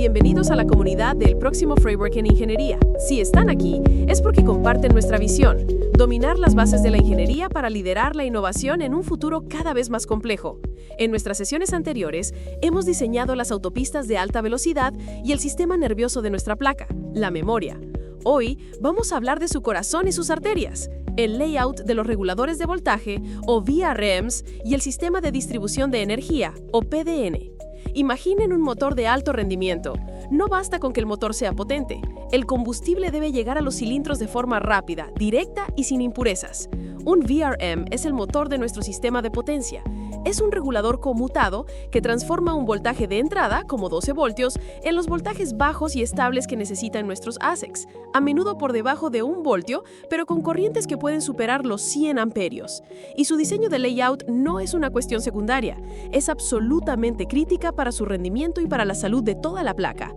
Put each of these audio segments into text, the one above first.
Bienvenidos a la comunidad del próximo Framework en Ingeniería. Si están aquí, es porque comparten nuestra visión: dominar las bases de la ingeniería para liderar la innovación en un futuro cada vez más complejo. En nuestras sesiones anteriores, hemos diseñado las autopistas de alta velocidad y el sistema nervioso de nuestra placa, la memoria. Hoy vamos a hablar de su corazón y sus arterias, el layout de los reguladores de voltaje, o VRMs, y el sistema de distribución de energía, o PDN. Imaginen un motor de alto rendimiento. No basta con que el motor sea potente. El combustible debe llegar a los cilindros de forma rápida, directa y sin impurezas. Un VRM es el motor de nuestro sistema de potencia. Es un regulador conmutado que transforma un voltaje de entrada, como 12 voltios, en los voltajes bajos y estables que necesitan nuestros ASICs, a menudo por debajo de 1 voltio, pero con corrientes que pueden superar los 100 amperios. Y su diseño de layout no es una cuestión secundaria, es absolutamente crítica para su rendimiento y para la salud de toda la placa.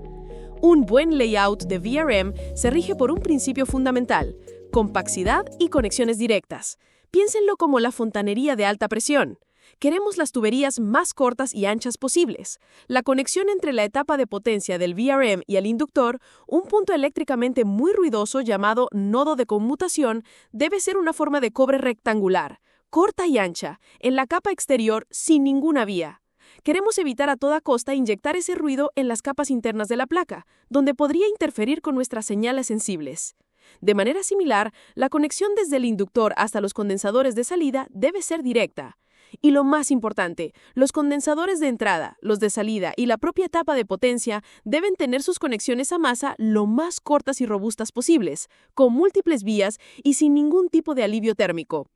Un buen layout de VRM se rige por un principio fundamental: compacidad y conexiones directas. Piénsenlo como la fontanería de alta presión. Queremos las tuberías más cortas y anchas posibles. La conexión entre la etapa de potencia del VRM y el inductor, un punto eléctricamente muy ruidoso llamado nodo de conmutación, debe ser una forma de cobre rectangular, corta y ancha, en la capa exterior sin ninguna vía. Queremos evitar a toda costa inyectar ese ruido en las capas internas de la placa, donde podría interferir con nuestras señales sensibles. De manera similar, la conexión desde el inductor hasta los condensadores de salida debe ser directa. Y lo más importante, los condensadores de entrada, los de salida y la propia etapa de potencia deben tener sus conexiones a masa lo más cortas y robustas posibles, con múltiples vías y sin ningún tipo de alivio térmico.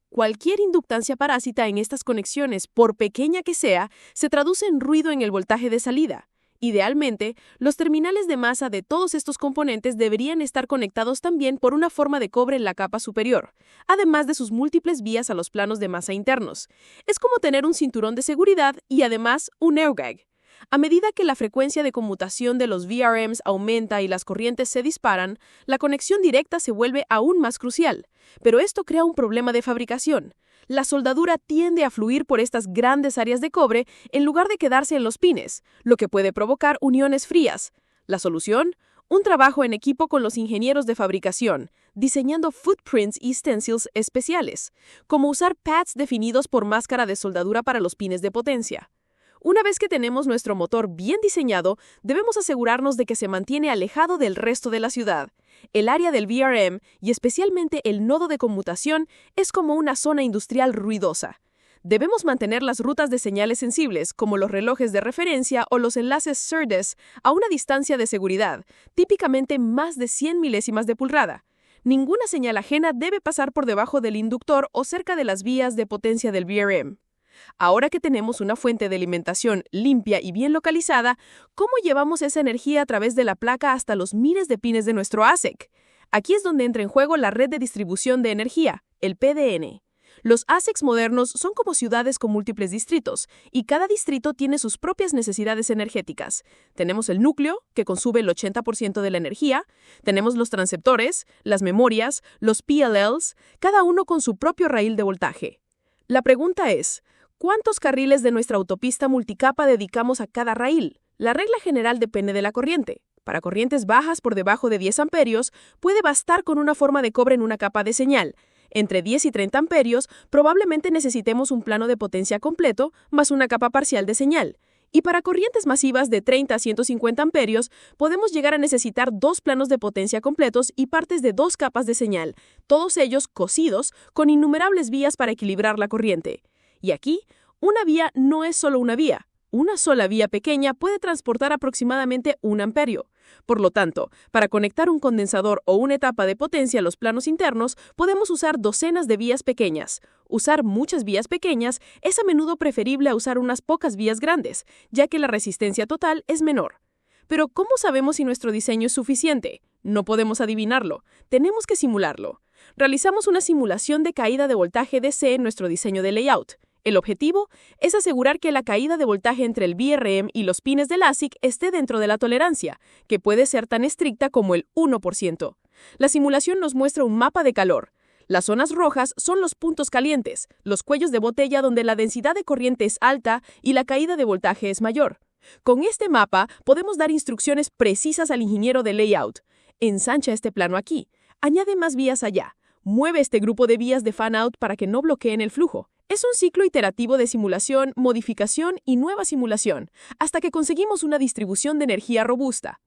Cualquier inductancia parásita en estas conexiones, por pequeña que sea, se traduce en ruido en el voltaje de salida. Idealmente, los terminales de masa de todos estos componentes deberían estar conectados también por una forma de cobre en la capa superior, además de sus múltiples vías a los planos de masa internos. Es como tener un cinturón de seguridad y además un airbag. A medida que la frecuencia de conmutación de los VRMs aumenta y las corrientes se disparan, la conexión directa se vuelve aún más crucial. Pero esto crea un problema de fabricación. La soldadura tiende a fluir por estas grandes áreas de cobre en lugar de quedarse en los pines, lo que puede provocar uniones frías. ¿La solución? Un trabajo en equipo con los ingenieros de fabricación, diseñando footprints y stencils especiales, como usar pads definidos por máscara de soldadura para los pines de potencia. Una vez que tenemos nuestro motor bien diseñado, debemos asegurarnos de que se mantiene alejado del resto de la ciudad. El área del VRM, y especialmente el nodo de conmutación, es como una zona industrial ruidosa. Debemos mantener las rutas de señales sensibles, como los relojes de referencia o los enlaces SerDes, a una distancia de seguridad, típicamente más de 100 milésimas de pulgada. Ninguna señal ajena debe pasar por debajo del inductor o cerca de las vías de potencia del VRM. Ahora que tenemos una fuente de alimentación limpia y bien localizada, ¿cómo llevamos esa energía a través de la placa hasta los miles de pines de nuestro ASIC? Aquí es donde entra en juego la red de distribución de energía, el PDN. Los ASICs modernos son como ciudades con múltiples distritos, y cada distrito tiene sus propias necesidades energéticas. Tenemos el núcleo, que consume el 80% de la energía, tenemos los transceptores, las memorias, los PLLs, cada uno con su propio raíl de voltaje. La pregunta es: ¿cuántos carriles de nuestra autopista multicapa dedicamos a cada raíl? La regla general depende de la corriente. Para corrientes bajas por debajo de 10 amperios, puede bastar con una forma de cobre en una capa de señal. Entre 10 y 30 amperios, probablemente necesitemos un plano de potencia completo más una capa parcial de señal. Y para corrientes masivas de 30 a 150 amperios, podemos llegar a necesitar 2 planos de potencia completos y partes de 2 capas de señal, todos ellos cosidos con innumerables vías para equilibrar la corriente. Y aquí, una vía no es solo una vía. Una sola vía pequeña puede transportar aproximadamente 1 amperio. Por lo tanto, para conectar un condensador o una etapa de potencia a los planos internos, podemos usar docenas de vías pequeñas. Usar muchas vías pequeñas es a menudo preferible a usar unas pocas vías grandes, ya que la resistencia total es menor. Pero ¿cómo sabemos si nuestro diseño es suficiente? No podemos adivinarlo, tenemos que simularlo. Realizamos una simulación de caída de voltaje DC en nuestro diseño de layout. El objetivo es asegurar que la caída de voltaje entre el VRM y los pines del ASIC esté dentro de la tolerancia, que puede ser tan estricta como el 1%. La simulación nos muestra un mapa de calor. Las zonas rojas son los puntos calientes, los cuellos de botella donde la densidad de corriente es alta y la caída de voltaje es mayor. Con este mapa podemos dar instrucciones precisas al ingeniero de layout. Ensancha este plano aquí, añade más vías allá, mueve este grupo de vías de fan-out para que no bloqueen el flujo. Es un ciclo iterativo de simulación, modificación y nueva simulación, hasta que conseguimos una distribución de energía robusta.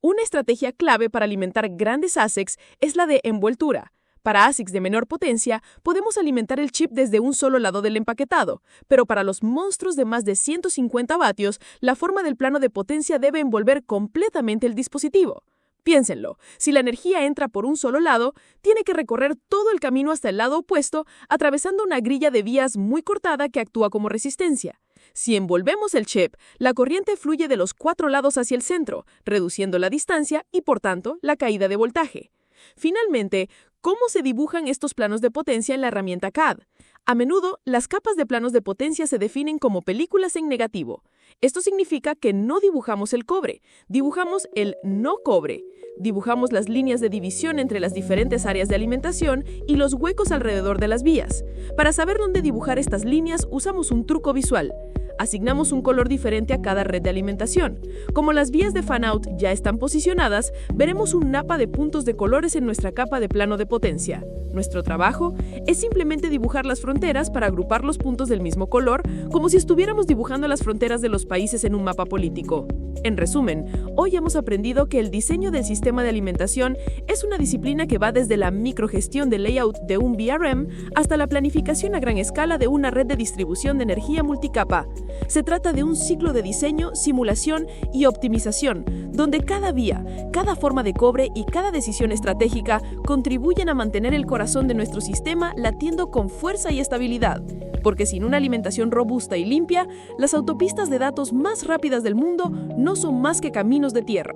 Una estrategia clave para alimentar grandes ASICs es la de envoltura. Para ASICs de menor potencia, podemos alimentar el chip desde un solo lado del empaquetado, pero para los monstruos de más de 150 vatios, la forma del plano de potencia debe envolver completamente el dispositivo. Piénsenlo, si la energía entra por un solo lado, tiene que recorrer todo el camino hasta el lado opuesto, atravesando una grilla de vías muy cortada que actúa como resistencia. Si envolvemos el chip, la corriente fluye de los 4 lados hacia el centro, reduciendo la distancia y, por tanto, la caída de voltaje. Finalmente, ¿cómo se dibujan estos planos de potencia en la herramienta CAD? A menudo, las capas de planos de potencia se definen como películas en negativo. Esto significa que no dibujamos el cobre, dibujamos el no cobre. Dibujamos las líneas de división entre las diferentes áreas de alimentación y los huecos alrededor de las vías. Para saber dónde dibujar estas líneas, usamos un truco visual. Asignamos un color diferente a cada red de alimentación. Como las vías de fan-out ya están posicionadas, veremos un mapa de puntos de colores en nuestra capa de plano de potencia. Nuestro trabajo es simplemente dibujar las fronteras para agrupar los puntos del mismo color, como si estuviéramos dibujando las fronteras de los países en un mapa político. En resumen, hoy hemos aprendido que el diseño del sistema de alimentación es una disciplina que va desde la microgestión de layout de un VRM hasta la planificación a gran escala de una red de distribución de energía multicapa. Se trata de un ciclo de diseño, simulación y optimización, donde cada vía, cada forma de cobre y cada decisión estratégica contribuyen a mantener el corazón de nuestro sistema latiendo con fuerza y estabilidad. Porque sin una alimentación robusta y limpia, las autopistas de datos más rápidas del mundo no son más que caminos de tierra.